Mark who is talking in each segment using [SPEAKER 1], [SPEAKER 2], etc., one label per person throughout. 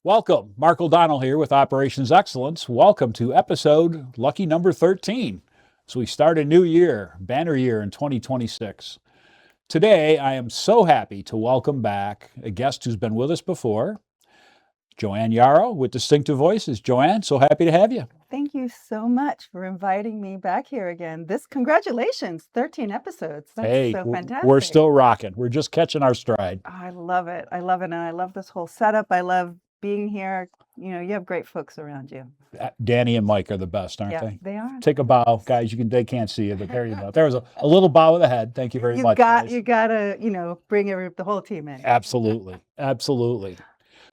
[SPEAKER 1] Welcome. Mark O'Donnell here with Operations Excellence. Welcome to episode lucky number 13. So we start a new year, banner year in 2026. Today, I am so happy to welcome back a guest who's been with us before, Joann Yarrow with Distinctive Voices. Joann, so happy to have you.
[SPEAKER 2] Thank you so much for inviting me back here again. Congratulations, 13 episodes. That's
[SPEAKER 1] Hey,
[SPEAKER 2] so fantastic.
[SPEAKER 1] we're still rocking. We're just catching our stride.
[SPEAKER 2] I love it. I love it. And I love this whole setup. I love being here. You know, you have great folks around you.
[SPEAKER 1] Danny and Mike are the best, aren't they?
[SPEAKER 2] They are.
[SPEAKER 1] Take a bow, guys. They can't see you, but there you go. There was a little bow of the head. Thank you very much.
[SPEAKER 2] You gotta, bring the whole team in.
[SPEAKER 1] Absolutely. Absolutely.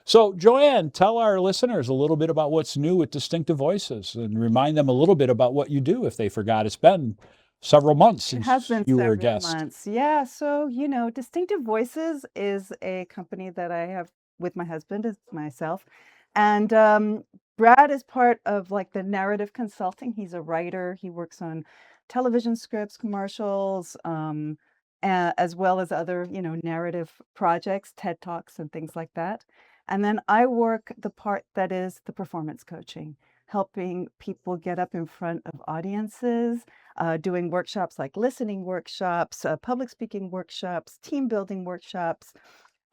[SPEAKER 1] So, Joann, tell our listeners a little bit about what's new with Distinctive Voices and remind them a little bit about what you do if they forgot. It's been several months since you were a guest.
[SPEAKER 2] Months. Yeah. So, Distinctive Voices is a company that I have with my husband, as myself. And Brad is part of like the narrative consulting. He's a writer. He works on television scripts, commercials, as well as other, narrative projects, TED Talks and things like that. And then I work the part that is the performance coaching, helping people get up in front of audiences, doing workshops like listening workshops, public speaking workshops, team building workshops,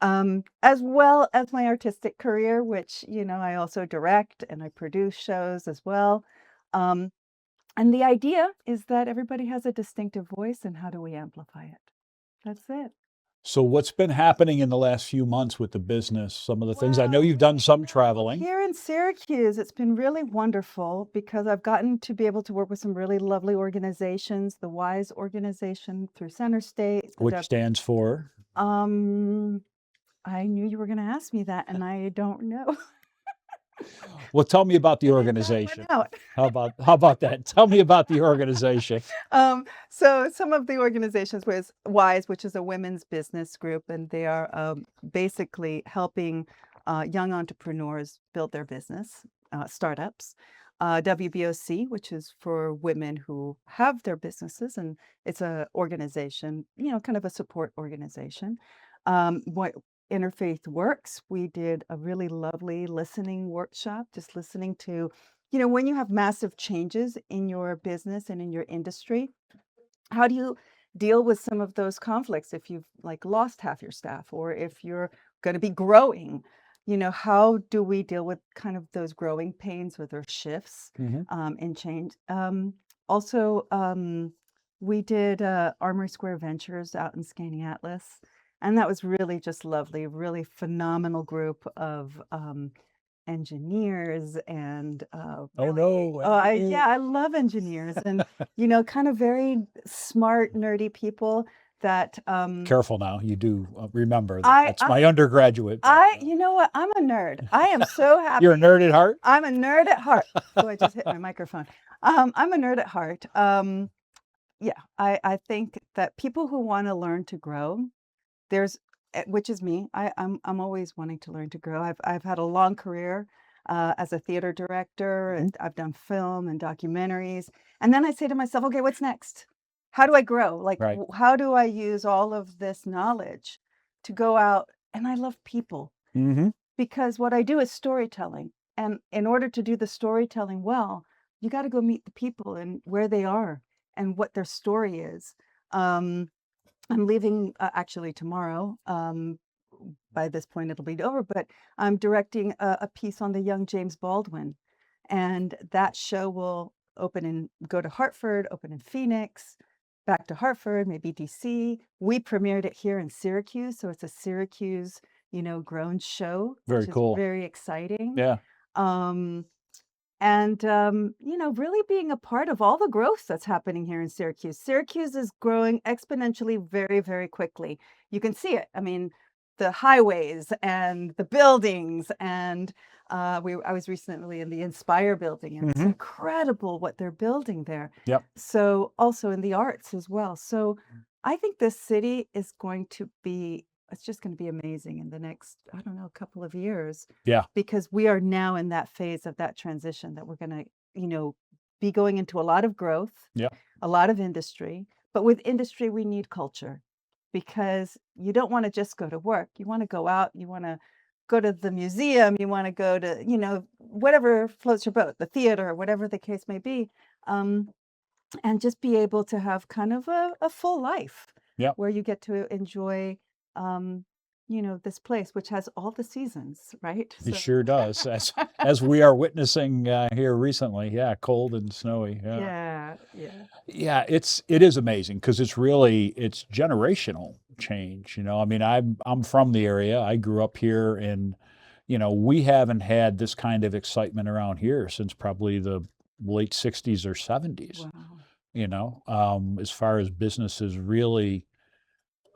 [SPEAKER 2] as well as my artistic career, which, I also direct and I produce shows as well. And the idea is that everybody has a distinctive voice, and how do we amplify it? That's it.
[SPEAKER 1] So what's been happening in the last few months with the business? Some of the things, I know you've done some traveling.
[SPEAKER 2] Here in Syracuse, it's been really wonderful because I've gotten to be able to work with some really lovely organizations. The WISE organization through Center State.
[SPEAKER 1] Which stands for?
[SPEAKER 2] I knew you were going to ask me that, and I don't know.
[SPEAKER 1] Well, tell me about the organization. How about that? Tell me about the organization.
[SPEAKER 2] So some of the organizations was WISE, which is a women's business group, and they are basically helping young entrepreneurs build their business, startups. WBOC, which is for women who have their businesses, and it's a organization, kind of a support organization. What Interfaith Works, we did a really lovely listening workshop, just listening to, when you have massive changes in your business and in your industry, how do you deal with some of those conflicts if you've like lost half your staff, or if you're going to be growing? How do we deal with kind of those growing pains with our shifts and change? Also, we did Armory Square Ventures out in Skaneateles. And that was really just lovely, really phenomenal group of engineers and I love engineers and kind of very smart, nerdy people that
[SPEAKER 1] careful now. You do remember that's my undergraduate.
[SPEAKER 2] You know what? I'm a nerd. I am so happy.
[SPEAKER 1] You're a nerd at heart?
[SPEAKER 2] I'm a nerd at heart. Oh, I just hit my microphone. I'm a nerd at heart. I think that people who want to learn to grow, which is me. I'm always wanting to learn to grow. I've had a long career as a theater director, and I've done film and documentaries. And then I say to myself, okay, what's next? How do I grow? Like, how do I use all of this knowledge to go out? And I love people because what I do is storytelling. And in order to do the storytelling well, you got to go meet the people and where they are and what their story is. I'm leaving actually tomorrow. By this point, it'll be over, but I'm directing a piece on the young James Baldwin. And that show will go to Hartford, open in Phoenix, back to Hartford, maybe DC. We premiered it here in Syracuse. So it's a Syracuse, grown show.
[SPEAKER 1] Very cool.
[SPEAKER 2] Very exciting.
[SPEAKER 1] Yeah.
[SPEAKER 2] And, really being a part of all the growth that's happening here in Syracuse. Syracuse is growing exponentially very, very quickly. You can see it. I mean, the highways and the buildings. And I was recently in the Inspire building, and it's incredible what they're building there.
[SPEAKER 1] Yep.
[SPEAKER 2] So also in the arts as well. So I think this city is it's just going to be amazing in the next, couple of years.
[SPEAKER 1] Yeah.
[SPEAKER 2] Because we are now in that phase of that transition that we're going to, be going into a lot of growth, a lot of industry. But with industry, we need culture, because you don't want to just go to work. You want to go out. You want to go to the museum, you want to go to, whatever floats your boat, the theater, whatever the case may be. And just be able to have kind of a full life
[SPEAKER 1] Yep.
[SPEAKER 2] where you get to enjoy, this place, which has all the seasons, right?
[SPEAKER 1] It sure does, as we are witnessing here recently. Yeah, cold and snowy. Yeah,
[SPEAKER 2] Yeah.
[SPEAKER 1] yeah. It is amazing because it's generational change. I mean, I'm from the area. I grew up here, and we haven't had this kind of excitement around here since probably the late '60s or '70s.
[SPEAKER 2] Wow.
[SPEAKER 1] As far as businesses really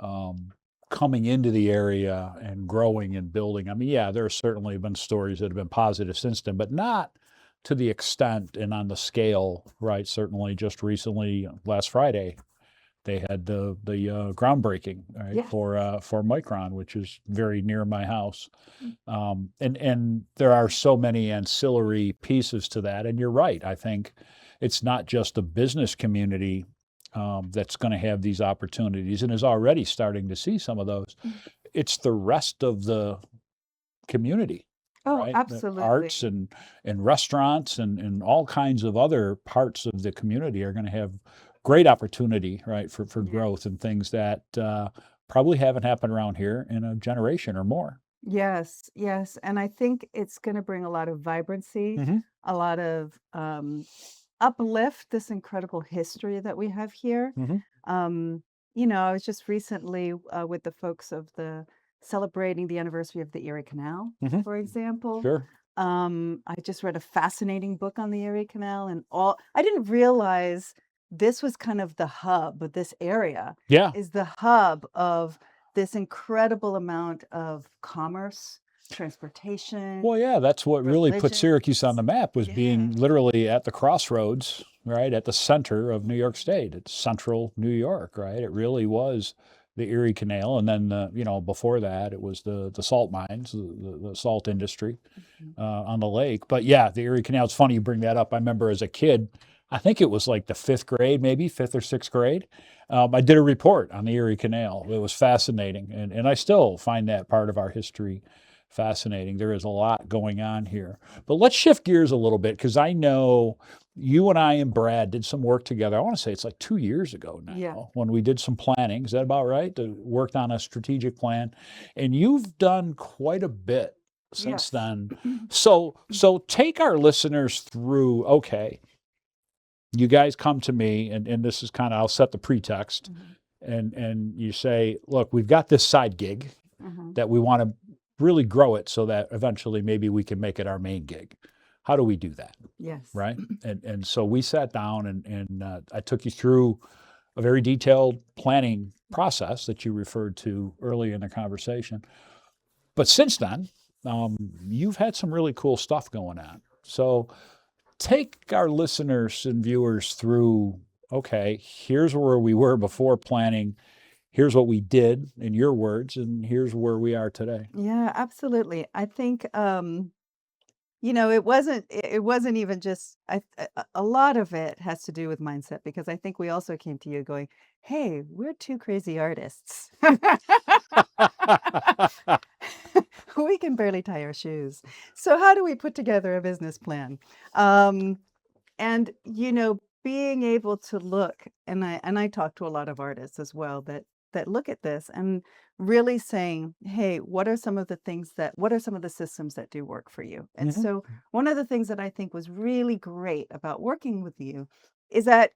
[SPEAKER 1] um, coming into the area and growing and building. I mean, yeah, there have certainly been stories that have been positive since then, but not to the extent and on the scale, right? Certainly just recently, last Friday, they had the groundbreaking, right,
[SPEAKER 2] Yes.
[SPEAKER 1] for Micron, which is very near my house. And there are so many ancillary pieces to that. And you're right. I think it's not just the business community that's going to have these opportunities and is already starting to see some of those. It's the rest of the community,
[SPEAKER 2] Oh,
[SPEAKER 1] right? The arts
[SPEAKER 2] absolutely.
[SPEAKER 1] and restaurants and all kinds of other parts of the community are going to have great opportunity, right, for
[SPEAKER 2] Yeah.
[SPEAKER 1] growth and things that probably haven't happened around here in a generation or more.
[SPEAKER 2] Yes, yes. And I think it's going to bring a lot of vibrancy,
[SPEAKER 1] Hmm.
[SPEAKER 2] a lot of uplift this incredible history that we have here.
[SPEAKER 1] Hmm.
[SPEAKER 2] Um, I was just recently with the folks of the celebrating the anniversary of the Erie Canal,
[SPEAKER 1] Hmm.
[SPEAKER 2] for example.
[SPEAKER 1] Sure.
[SPEAKER 2] I just read a fascinating book on the Erie Canal, and I didn't realize this was kind of the hub, but this area
[SPEAKER 1] Yeah.
[SPEAKER 2] is the hub of this incredible amount of commerce, transportation,
[SPEAKER 1] Well, yeah, that's what really put Syracuse on
[SPEAKER 2] religions.
[SPEAKER 1] the map was being
[SPEAKER 2] Yeah.
[SPEAKER 1] literally at the crossroads, right, at the center of New York State. It's central New York, right? It really was the Erie Canal, and then before that, it was the salt mines, the salt industry
[SPEAKER 2] Mhm.
[SPEAKER 1] on the lake. But yeah, the Erie Canal. It's funny you bring that up. I remember as a kid, I think it was like the fifth grade, maybe fifth or sixth grade. I did a report on the Erie Canal. It was fascinating, and I still find that part of our history fascinating. There is a lot going on here. But let's shift gears a little bit because I know you and I and Brad did some work together. I want to say it's like 2 years ago
[SPEAKER 2] Yeah.
[SPEAKER 1] now when we did some planning. Is that about right? Worked on a strategic plan. And you've done quite a bit since
[SPEAKER 2] Yes.
[SPEAKER 1] then. So take our listeners through, okay, you guys come to me, and this is kind of, I'll set the pretext,
[SPEAKER 2] Mhm.
[SPEAKER 1] and you say, look, we've got this side gig
[SPEAKER 2] Mhm.
[SPEAKER 1] that we want to really grow it so that eventually maybe we can make it our main gig. How do we do that?
[SPEAKER 2] Yes.
[SPEAKER 1] Right. And so we sat down and I took you through a very detailed planning process that you referred to early in the conversation. But since then, you've had some really cool stuff going on. So take our listeners and viewers through, okay, here's where we were before planning. Here's what we did in your words, and here's where we are today.
[SPEAKER 2] Yeah, absolutely. I think it wasn't even just a lot of it has to do with mindset because I think we also came to you going, "Hey, we're two crazy artists. We can barely tie our shoes. So how do we put together a business plan?" Um, and being able to look, and I talk to a lot of artists as well that look at this and really saying, hey, what are some of the systems that do work for you? And
[SPEAKER 1] Hmm.
[SPEAKER 2] so one of the things that I think was really great about working with you is that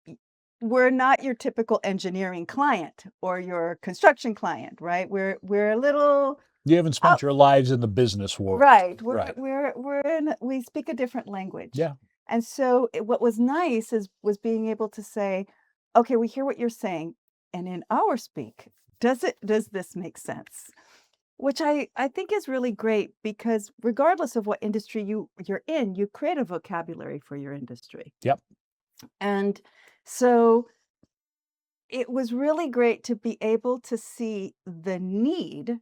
[SPEAKER 2] y- we're not your typical engineering client or your construction client, right? We're a little
[SPEAKER 1] You haven't spent
[SPEAKER 2] out.
[SPEAKER 1] your lives in the business world.
[SPEAKER 2] Right. We're
[SPEAKER 1] Right.
[SPEAKER 2] we're we're in we speak a different language.
[SPEAKER 1] Yeah.
[SPEAKER 2] And so what was nice was being able to say, okay, we hear what you're saying. And in our speak, does this make sense? Which I think is really great because regardless of what industry you're in, you create a vocabulary for your industry.
[SPEAKER 1] Yep.
[SPEAKER 2] And so it was really great to be able to see the need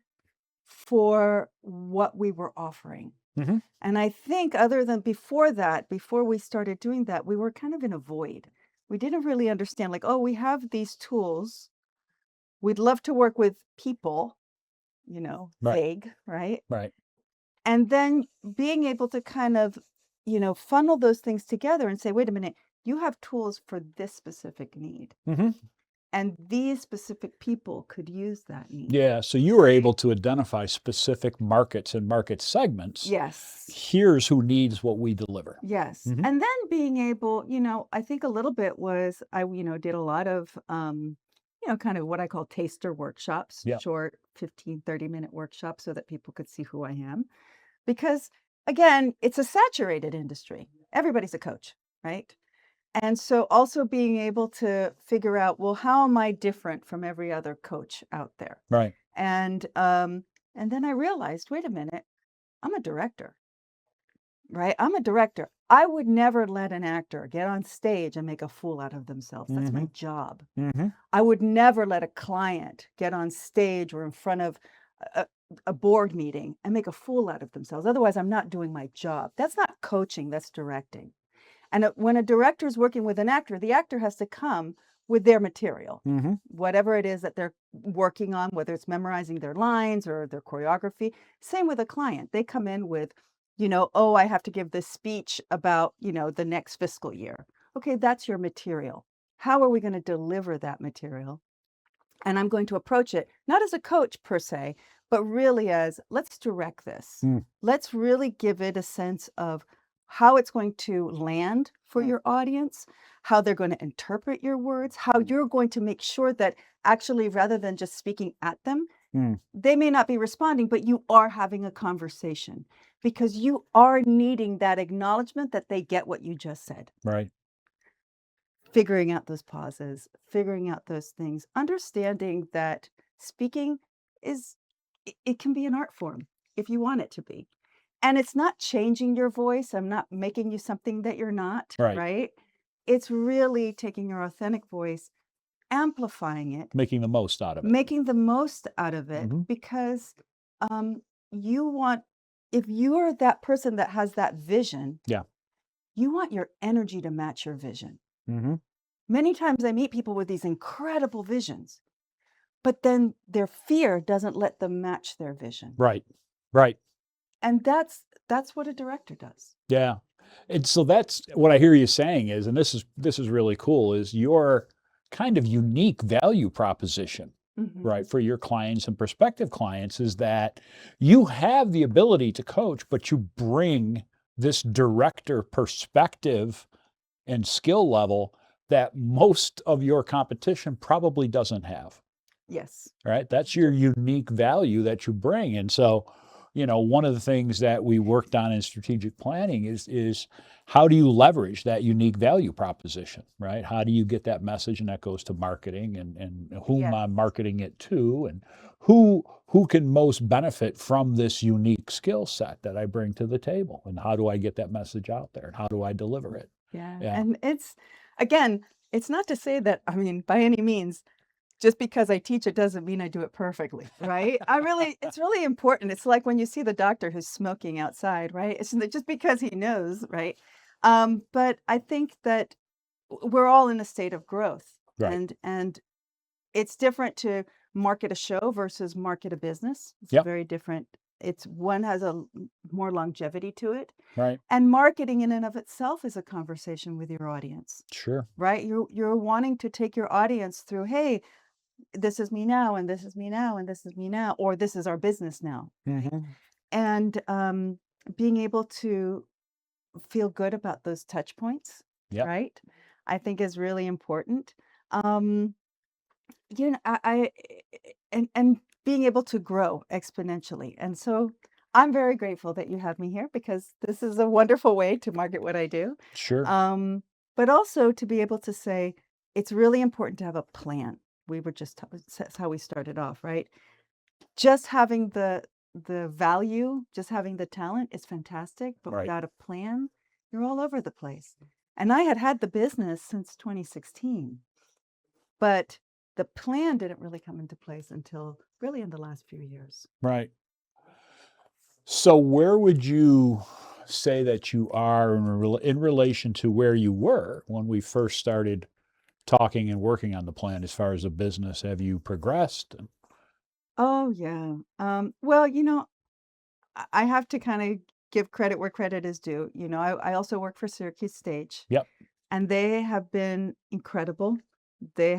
[SPEAKER 2] for what we were offering.
[SPEAKER 1] Hmm.
[SPEAKER 2] And I think other than before that, before we started doing that, we were kind of in a void. We didn't really understand, like, oh, we have these tools. We'd love to work with people,
[SPEAKER 1] Right.
[SPEAKER 2] vague, right?
[SPEAKER 1] Right.
[SPEAKER 2] And then being able to kind of, funnel those things together and say, wait a minute, you have tools for this specific need.
[SPEAKER 1] Hmm.
[SPEAKER 2] And these specific people could use that need.
[SPEAKER 1] Yeah. So you were able to identify specific markets and market segments.
[SPEAKER 2] Yes.
[SPEAKER 1] Here's who needs what we deliver.
[SPEAKER 2] Yes.
[SPEAKER 1] Mhm.
[SPEAKER 2] And then being able, I think a little bit was I, did a lot of, kind of what I call taster workshops,
[SPEAKER 1] Yeah.
[SPEAKER 2] short 15, 30-minute workshops so that people could see who I am. Because again, it's a saturated industry. Everybody's a coach, right? And so also being able to figure out, well, how am I different from every other coach out there?
[SPEAKER 1] Right.
[SPEAKER 2] And then I realized, wait a minute, I'm a director, right? I'm a director. I would never let an actor get on stage and make a fool out of themselves. That's my job.
[SPEAKER 1] Hmm.
[SPEAKER 2] I would never let a client get on stage or in front of a, a board meeting and make a fool out of themselves. Otherwise, I'm not doing my job. That's not coaching, that's directing. And when a director is working with an actor, the actor has to come with their material,
[SPEAKER 1] Hmm.
[SPEAKER 2] whatever it is that they're working on, whether it's memorizing their lines or their choreography. Same with a client. They come in with, oh, I have to give this speech about, the next fiscal year. Okay, that's your material. How are we going to deliver that material? And I'm going to approach it not as a coach per se, but really as let's direct this.
[SPEAKER 1] Mm.
[SPEAKER 2] Let's really give it a sense of how it's going to land for your audience, how they're going to interpret your words, how you're going to make sure that actually, rather than just speaking at them,
[SPEAKER 1] Mm.
[SPEAKER 2] they may not be responding, but you are having a conversation because you are needing that acknowledgement that they get what you just said.
[SPEAKER 1] Right.
[SPEAKER 2] Figuring out those pauses, figuring out those things, understanding that speaking it can be an art form if you want it to be. And it's not changing your voice. I'm not making you something that you're not,
[SPEAKER 1] Right.
[SPEAKER 2] right? It's really taking your authentic voice, amplifying it,
[SPEAKER 1] Making the most out of it.
[SPEAKER 2] making the most out of it
[SPEAKER 1] Mhm.
[SPEAKER 2] because you want, if you are that person that has that vision,
[SPEAKER 1] Yeah.
[SPEAKER 2] you want your energy to match your vision.
[SPEAKER 1] Hmm.
[SPEAKER 2] Many times I meet people with these incredible visions, but then their fear doesn't let them match their vision.
[SPEAKER 1] Right. Right.
[SPEAKER 2] And that's what a director does.
[SPEAKER 1] Yeah. And so that's what I hear you saying is, and this is really cool, is your kind of unique value proposition, right,
[SPEAKER 2] Mhm.
[SPEAKER 1] for your clients and prospective clients is that you have the ability to coach, but you bring this director perspective and skill level that most of your competition probably doesn't have.
[SPEAKER 2] Yes.
[SPEAKER 1] Right? That's your unique value that you bring. And so, one of the things that we worked on in strategic planning is how do you leverage that unique value proposition, right? How do you get that message and that goes to marketing and whom
[SPEAKER 2] Yes.
[SPEAKER 1] I'm marketing it to and who can most benefit from this unique skill set that I bring to the table and how do I get that message out there and how do I deliver it?
[SPEAKER 2] Yeah.
[SPEAKER 1] Yeah.
[SPEAKER 2] And again, it's not to say that, I mean, by any means, just because I teach it doesn't mean I do it perfectly, right? It's really important. It's like when you see the doctor who's smoking outside, right? It's just because he knows, right? But I think that we're all in a state of growth,
[SPEAKER 1] Right.
[SPEAKER 2] and it's different to market a show versus market a business. It's
[SPEAKER 1] Yep.
[SPEAKER 2] very different. It's one has more longevity to it.
[SPEAKER 1] Right.
[SPEAKER 2] And marketing in and of itself is a conversation with your audience,
[SPEAKER 1] Sure.
[SPEAKER 2] right? You're wanting to take your audience through, hey, this is me now, and this is me now, and this is me now, or this is our business now, right?
[SPEAKER 1] Hmm.
[SPEAKER 2] And being able to feel good about those touch points,
[SPEAKER 1] Yep.
[SPEAKER 2] right? I think is really important. Um, I and being able to grow exponentially. And so I'm very grateful that you have me here because this is a wonderful way to market what I do.
[SPEAKER 1] Sure.
[SPEAKER 2] But also to be able to say it's really important to have a plan. We were just that's how we started off, right? Just having the value, just having the talent is fantastic, but
[SPEAKER 1] Right.
[SPEAKER 2] without a plan, you're all over the place. And I had the business since 2016. But the plan didn't really come into place until really in the last few years.
[SPEAKER 1] Right. So where would you say that you are in relation to where you were when we first started talking and working on the plan as far as a business? Have you progressed?
[SPEAKER 2] Oh, yeah. Well, I have to kind of give credit where credit is due. I also work for Syracuse Stage,
[SPEAKER 1] Yep.
[SPEAKER 2] and they have been incredible. They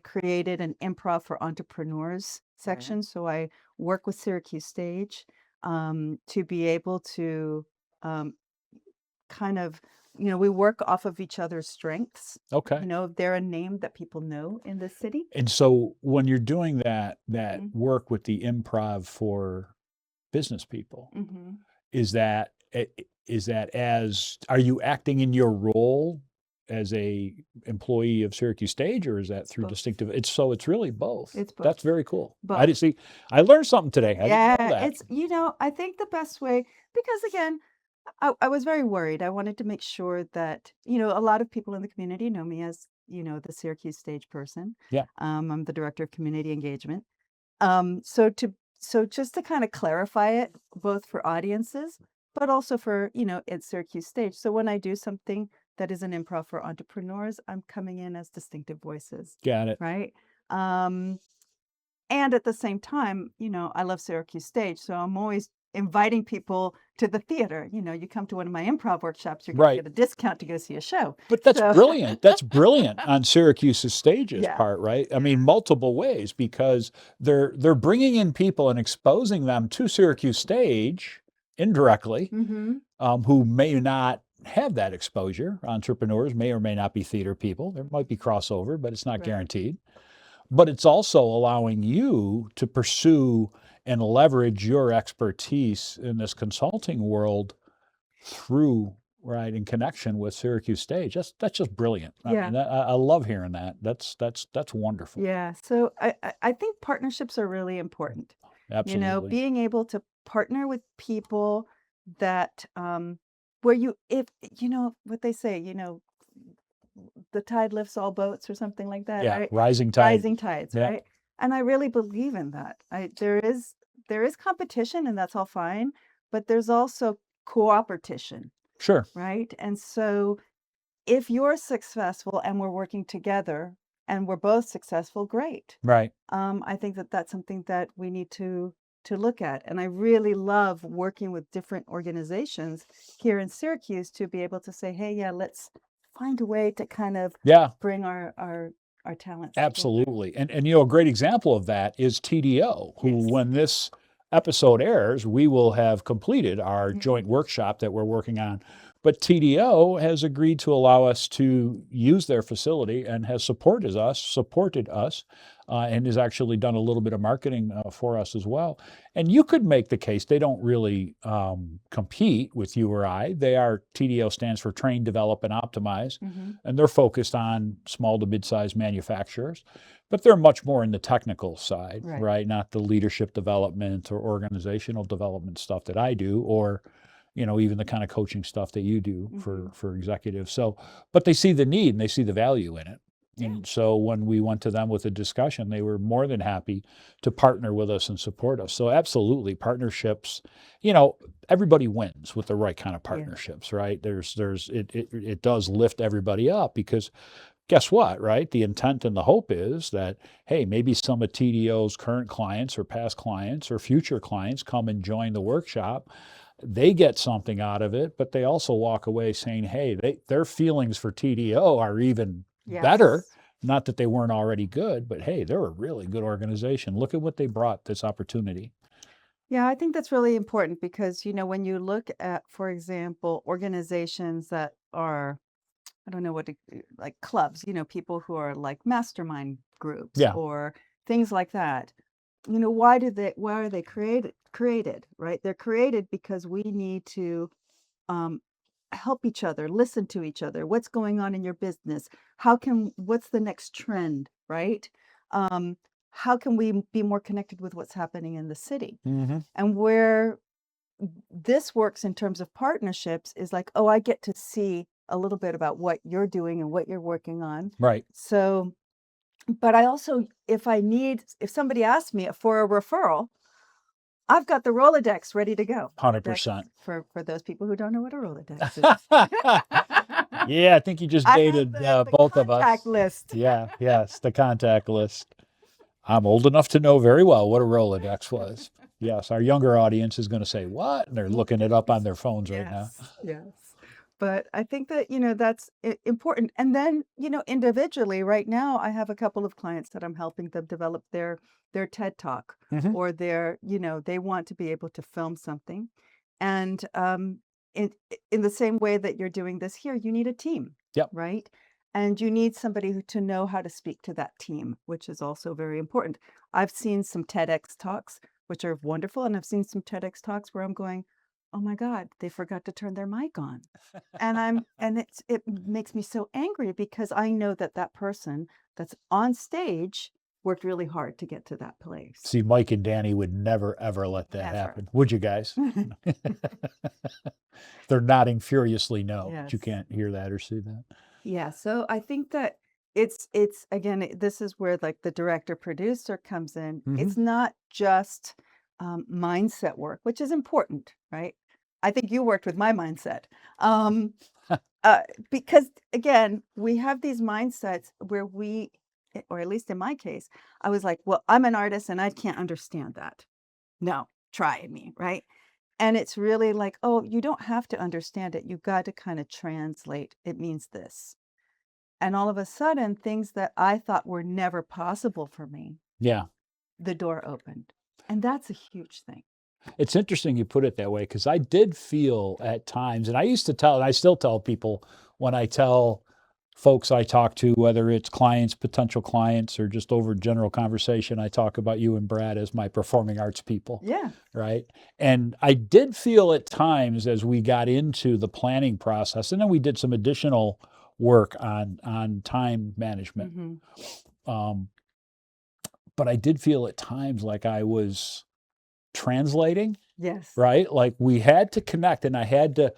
[SPEAKER 2] created an improv for entrepreneurs section. So I work with Syracuse Stage to be able to um, kind of, we work off of each other's strengths.
[SPEAKER 1] Okay.
[SPEAKER 2] They're a name that people know in the city.
[SPEAKER 1] And so when you're doing that
[SPEAKER 2] Mhm,
[SPEAKER 1] work with the improv for business people,
[SPEAKER 2] mhm.
[SPEAKER 1] is that as are you acting in your role as a employee of Syracuse Stage, or is that through
[SPEAKER 2] Both.
[SPEAKER 1] distinctive? It's really both.
[SPEAKER 2] It's both.
[SPEAKER 1] That's very cool. I
[SPEAKER 2] Both.
[SPEAKER 1] didn't see. I learned something today. I didn't know
[SPEAKER 2] Yeah,
[SPEAKER 1] that.
[SPEAKER 2] I think the best way, because again, I was very worried. I wanted to make sure that, a lot of people in the community know me as, the Syracuse Stage person.
[SPEAKER 1] Yeah.
[SPEAKER 2] I'm the director of community engagement. So just to kind of clarify it, both for audiences, but also for, at Syracuse Stage. So when I do something that is an improv for entrepreneurs, I'm coming in as distinctive voices,
[SPEAKER 1] Got it.
[SPEAKER 2] right? Um, and at the same time, I love Syracuse Stage, so I'm always inviting people to the theater. You come to one of my improv workshops, you're going to
[SPEAKER 1] Right.
[SPEAKER 2] get a discount to go see a show.
[SPEAKER 1] But that's
[SPEAKER 2] So
[SPEAKER 1] brilliant. That's brilliant on Syracuse's Stage's
[SPEAKER 2] yeah,
[SPEAKER 1] part, right? I mean, multiple ways, because they're bringing in people and exposing them to Syracuse Stage indirectly,
[SPEAKER 2] hmm
[SPEAKER 1] who may not have that exposure. Entrepreneurs may or may not be theater people. There might be crossover, but it's not
[SPEAKER 2] right,
[SPEAKER 1] guaranteed. But it's also allowing you to pursue and leverage your expertise in this consulting world through, right, in connection with Syracuse Stage. That's just brilliant. I
[SPEAKER 2] yeah.
[SPEAKER 1] mean, I love hearing that. That's wonderful.
[SPEAKER 2] Yeah, so I think partnerships are really important.
[SPEAKER 1] Absolutely.
[SPEAKER 2] Being able to partner with people that where if what they say, the tide lifts all boats or something like that,
[SPEAKER 1] Yeah,
[SPEAKER 2] right?
[SPEAKER 1] rising tide.
[SPEAKER 2] Rising tides,
[SPEAKER 1] Yeah,
[SPEAKER 2] right? And I really believe in that. There is competition and that's all fine, but there's also cooperation,
[SPEAKER 1] sure.
[SPEAKER 2] right? And so if you're successful and we're working together and we're both successful, great.
[SPEAKER 1] Right.
[SPEAKER 2] I think that that's something that we need to look at. And I really love working with different organizations here in Syracuse to be able to say, hey, yeah, let's find a way to kind of
[SPEAKER 1] Yeah,
[SPEAKER 2] bring our talents together.
[SPEAKER 1] absolutely. And a great example of that is TDO, who,
[SPEAKER 2] Yes.
[SPEAKER 1] when this episode airs, we will have completed our
[SPEAKER 2] Mhm.
[SPEAKER 1] joint workshop that we're working on. But TDO has agreed to allow us to use their facility and has supported us, and has actually done a little bit of marketing for us as well. And you could make the case they don't really compete with you or I. TDO stands for Train, Develop, and Optimize,
[SPEAKER 2] Mhm.
[SPEAKER 1] and they're focused on small to mid-sized manufacturers, but they're much more in the technical side,
[SPEAKER 2] Right.
[SPEAKER 1] right? Not the leadership development or organizational development stuff that I do, or even the kind of coaching stuff that you do
[SPEAKER 2] Mhm.
[SPEAKER 1] for executives. So, but they see the need and they see the value in it.
[SPEAKER 2] Yeah.
[SPEAKER 1] And so when we went to them with a discussion, they were more than happy to partner with us and support us. So absolutely, partnerships, you know, everybody wins with the right kind of
[SPEAKER 2] Yeah.
[SPEAKER 1] partnerships, right? It does lift everybody up, because guess what, right? The intent and the hope is that, hey, maybe some of TDO's current clients or past clients or future clients come and join the workshop. They get something out of it, but they also walk away saying, hey, their feelings for TDO are even better.
[SPEAKER 2] Yes.
[SPEAKER 1] Not that they weren't already good, but hey, they're a really good organization. Look at what they brought this opportunity.
[SPEAKER 2] Yeah, I think that's really important because, when you look at, for example, organizations that are, I don't know like clubs, people who are like mastermind groups
[SPEAKER 1] Yeah,
[SPEAKER 2] or things like that. Why are they created, right? They're created because we need to um, help each other, listen to each other. What's going on in your business? What's the next trend, right? Um, how can we be more connected with what's happening in the city?
[SPEAKER 1] hmm,
[SPEAKER 2] And where this works in terms of partnerships is like, oh, I get to see a little bit about what you're doing and what you're working on.
[SPEAKER 1] right,
[SPEAKER 2] So, but I also, if somebody asks me for a referral, I've got the Rolodex ready to go. That's
[SPEAKER 1] 100%.
[SPEAKER 2] for those people who don't know what a Rolodex is.
[SPEAKER 1] Yeah, I think you just
[SPEAKER 2] I have
[SPEAKER 1] dated
[SPEAKER 2] the
[SPEAKER 1] both of
[SPEAKER 2] contact
[SPEAKER 1] us.
[SPEAKER 2] list.
[SPEAKER 1] Yeah, yes, the contact list. I'm old enough to know very well what a Rolodex was. Yes, our younger audience is going to say, what? And they're looking it up on their phones right now.
[SPEAKER 2] Yes. But I think that, that's important. And then, individually, right now, I have a couple of clients that I'm helping them develop their TED Talk,
[SPEAKER 1] Mhm.
[SPEAKER 2] or they want to be able to film something. And in in the same way that you're doing this here, you need a team,
[SPEAKER 1] Yep.
[SPEAKER 2] right? And you need somebody to know how to speak to that team, which is also very important. I've seen some TEDx talks, which are wonderful, and I've seen some TEDx talks where I'm going, oh my God, they forgot to turn their mic on. And it makes me so angry, because I know that that person that's on stage worked really hard to get to that place.
[SPEAKER 1] See, Mike and Danny would never, ever let that
[SPEAKER 2] Never.
[SPEAKER 1] happen. Would you guys? They're nodding furiously no, but you
[SPEAKER 2] Yes.
[SPEAKER 1] can't hear that or see that.
[SPEAKER 2] Yeah, so I think that it's again, this is where like the director producer comes in. It's not just mindset work, which is important, right? I think you worked with my mindset. Because again, we have these mindsets where or at least in my case, I was like, well, I'm an artist and I can't understand that. No, try me, right? And it's really like, oh, you don't have to understand it. You've got to kind of translate. It means this. And all of a sudden, things that I thought were never possible for me,
[SPEAKER 1] Yeah.
[SPEAKER 2] the door opened. And that's a huge thing.
[SPEAKER 1] It's interesting you put it that way, because I did feel at times, and I used to tell, and I still tell people when I tell folks I talk to, whether it's clients, potential clients, or just over general conversation, I talk about you and Brad as my performing arts people.
[SPEAKER 2] Yeah.
[SPEAKER 1] Right. And I did feel at times as we got into the planning process, and then we did some additional work on time management. But I did feel at times like I was translating.
[SPEAKER 2] Yes.
[SPEAKER 1] Right? Like we had to connect, and I had to,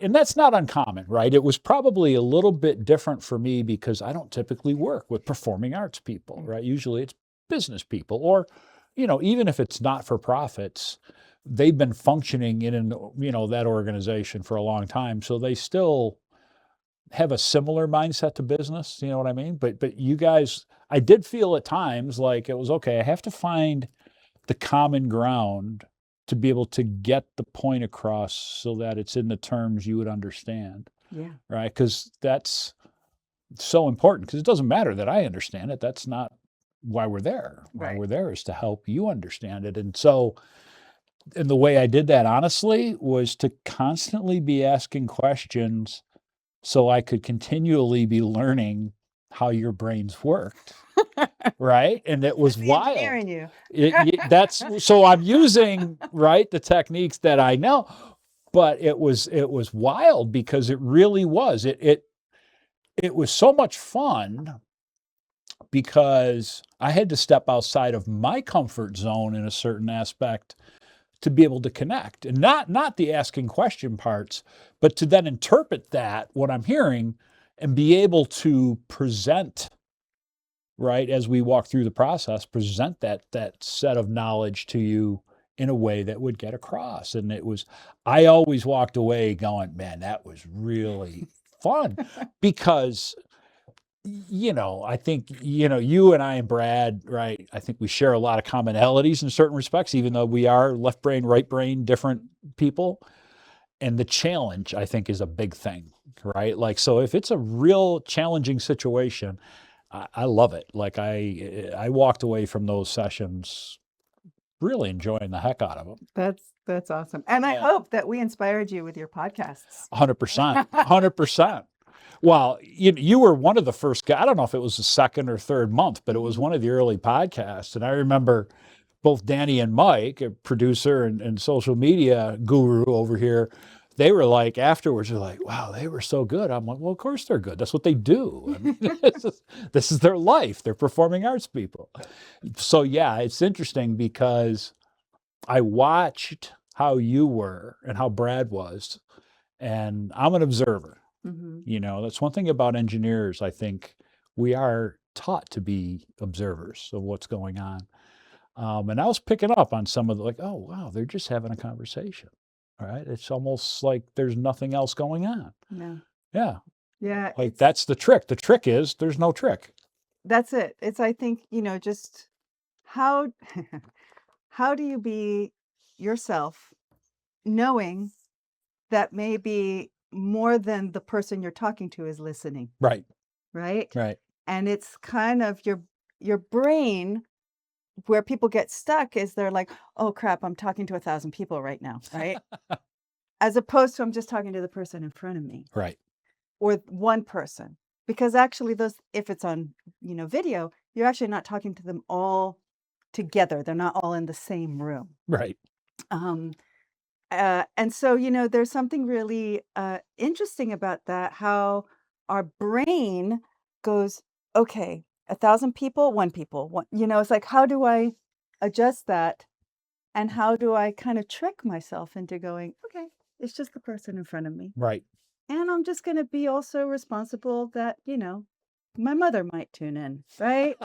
[SPEAKER 1] and that's not uncommon, right? It was probably a little bit different for me because I don't typically work with performing arts people, right? Usually it's business people, or, even if it's not for profits, they've been functioning in that organization for a long time. So they still have a similar mindset to business, you know what I mean? But you guys, I did feel at times like it was okay, I have to find the common ground to be able to get the point across so that it's in the terms you would understand.
[SPEAKER 2] Yeah.
[SPEAKER 1] Right? Because that's so important, because it doesn't matter that I understand it. That's not why we're there. Why we're there is to help you understand it. And so, and the way I did that, honestly, was to constantly be asking questions so I could continually be learning how your brains worked. Right? And it was wild. That's so I'm using, right, the techniques that I know, but it was wild, because it really was. It was so much fun, because I had to step outside of my comfort zone in a certain aspect to be able to connect, and not the asking question parts, but to then interpret that what I'm hearing and be able to present, right, as we walk through the process, present that set of knowledge to you in a way that would get across. And I always walked away going, man, that was really fun, because I think, you and I and Brad, right, I think we share a lot of commonalities in certain respects, even though we are left brain, right brain, different people. And the challenge, I think, is a big thing, right? Like, so if it's a real challenging situation, I love it. Like I walked away from those sessions really enjoying the heck out of them.
[SPEAKER 2] That's awesome. And I hope that we inspired you with your podcasts.
[SPEAKER 1] 100%. 100%. Well, you were one of the first guys. I don't know if it was the second or third month, but it was one of the early podcasts. And I remember both Danny and Mike, a producer and social media guru over here, they were like, afterwards, they're like, wow, they were so good. I'm like, well, of course they're good. That's what they do. I mean, this is their life. They're performing arts people. So yeah, it's interesting, because I watched how you were and how Brad was, and I'm an observer. That's one thing about engineers. I think we are taught to be observers of what's going on. And I was picking up on some of the, like, oh, wow, they're just having a conversation. All right. It's almost like there's nothing else going on.
[SPEAKER 2] No.
[SPEAKER 1] Yeah.
[SPEAKER 2] Yeah.
[SPEAKER 1] Like that's the trick. The trick is there's no trick.
[SPEAKER 2] That's it. It's, I think, just how how do you be yourself knowing that maybe more than the person you're talking to is listening,
[SPEAKER 1] Right.
[SPEAKER 2] right?
[SPEAKER 1] Right.
[SPEAKER 2] And it's kind of your brain where people get stuck is they're like, "Oh crap, I'm talking to 1,000 people right now," right? As opposed to I'm just talking to the person in front of me
[SPEAKER 1] Right.
[SPEAKER 2] or one person. Because actually those if it's on, video, you're actually not talking to them all together. They're not all in the same room.
[SPEAKER 1] Right.
[SPEAKER 2] Um, and so, there's something really interesting about that, how our brain goes, okay, 1,000 people, one people, one, it's like, how do I adjust that? And how do I kind of trick myself into going, okay, it's just the person in front of me.
[SPEAKER 1] Right.
[SPEAKER 2] And I'm just going to be also responsible that, my mother might tune in, right?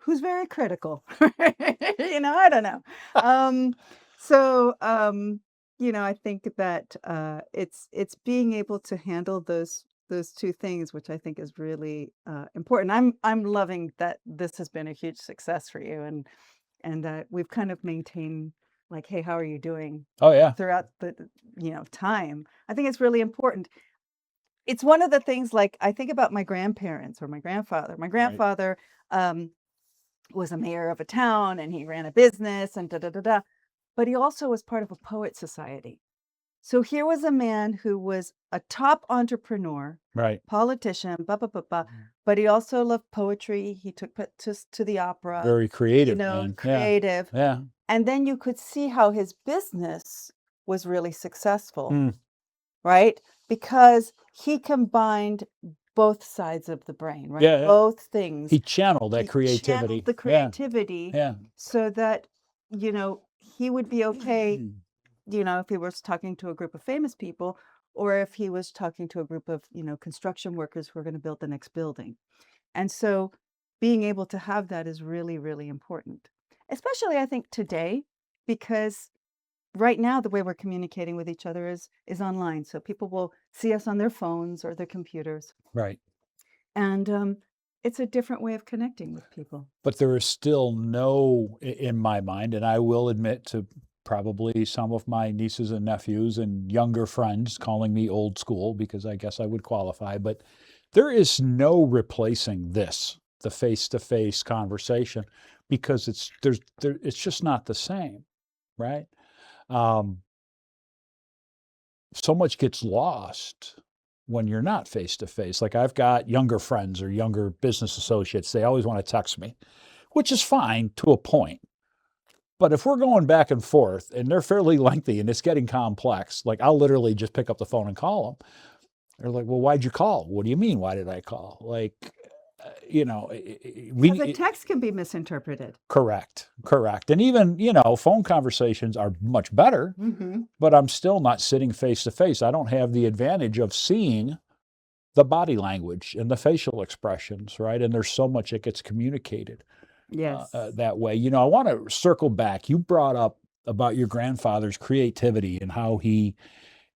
[SPEAKER 2] Who's very critical. I don't know. Um, so I think that it's being able to handle those two things, which I think is really important. I'm loving that this has been a huge success for you, and that we've kind of maintained like, hey, how are you doing
[SPEAKER 1] Oh yeah.
[SPEAKER 2] throughout the time. I think it's really important. It's one of the things, like, I think about my grandparents or my grandfather. My
[SPEAKER 1] Right.
[SPEAKER 2] grandfather um, was a mayor of a town and he ran a business and da da da da. But he also was part of a poet society. So here was a man who was a top entrepreneur,
[SPEAKER 1] Right.
[SPEAKER 2] politician, blah, blah, blah, blah, but he also loved poetry. He took to the opera,
[SPEAKER 1] Very creative, man. Yeah.
[SPEAKER 2] creative.
[SPEAKER 1] Yeah.
[SPEAKER 2] And then you could see how his business was really successful,
[SPEAKER 1] Mm.
[SPEAKER 2] right? Because he combined both sides of the brain, right?
[SPEAKER 1] Yeah. Yeah.
[SPEAKER 2] Both things.
[SPEAKER 1] He channeled that
[SPEAKER 2] He
[SPEAKER 1] creativity.
[SPEAKER 2] channeled the
[SPEAKER 1] Yeah.
[SPEAKER 2] creativity
[SPEAKER 1] Yeah.
[SPEAKER 2] so that, he would be okay,
[SPEAKER 1] Mm.
[SPEAKER 2] if he was talking to a group of famous people or if he was talking to a group of, construction workers who are going to build the next building. And so being able to have that is really, really important, especially I think today, because right now the way we're communicating with each other is online. So people will see us on their phones or their computers.
[SPEAKER 1] Right.
[SPEAKER 2] And it's a different way of connecting with people.
[SPEAKER 1] But there is still no, in my mind, and I will admit to probably some of my nieces and nephews and younger friends calling me old school because I guess I would qualify, but there is no replacing this, the face-to-face conversation, because it's just not the same, right? Um, so much gets lost when you're not face to face. Like I've got younger friends or younger business associates, they always want to text me, which is fine to a point. But if we're going back and forth and they're fairly lengthy and it's getting complex, like I'll literally just pick up the phone and call them. They're like, well, why'd you call? What do you mean? Why did I call? Like,
[SPEAKER 2] Because a text can be misinterpreted.
[SPEAKER 1] correct. And even, phone conversations are much better,
[SPEAKER 2] Mm-hmm.
[SPEAKER 1] but I'm still not sitting face to face. I don't have the advantage of seeing the body language and the facial expressions, right? And there's so much that gets communicated
[SPEAKER 2] Yes.
[SPEAKER 1] that way. I want to circle back. You brought up about your grandfather's creativity and how he,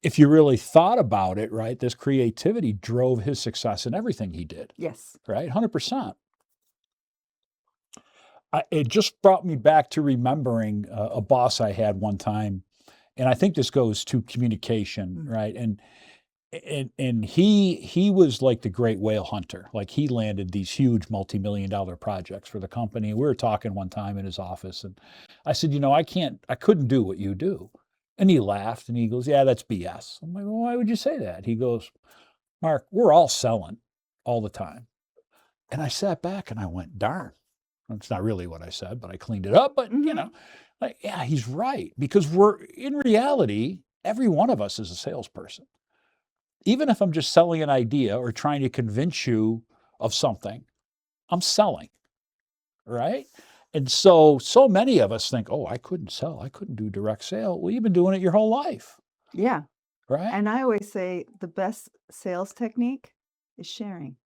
[SPEAKER 1] if you really thought about it, right, this creativity drove his success in everything he did,
[SPEAKER 2] Yes.
[SPEAKER 1] right? 100%. It just brought me back to remembering a boss I had one time. And I think this goes to communication, right? And he was like the great whale hunter. Like he landed these huge multi-million-dollar projects for the company. We were talking one time in his office and I said, I couldn't do what you do. And he laughed and he goes, yeah, that's BS. I'm like, well, why would you say that? He goes, Mark, we're all selling all the time. And I sat back and I went, darn. That's not really what I said, but I cleaned it up. But,
[SPEAKER 2] Mm-hmm.
[SPEAKER 1] like, yeah, he's right. Because we're, in reality, every one of us is a salesperson. Even if I'm just selling an idea or trying to convince you of something, I'm selling, right? And so many of us think, oh, I couldn't sell. I couldn't do direct sale. Well, you've been doing it your whole life,
[SPEAKER 2] Yeah.
[SPEAKER 1] right?
[SPEAKER 2] And I always say the best sales technique is sharing.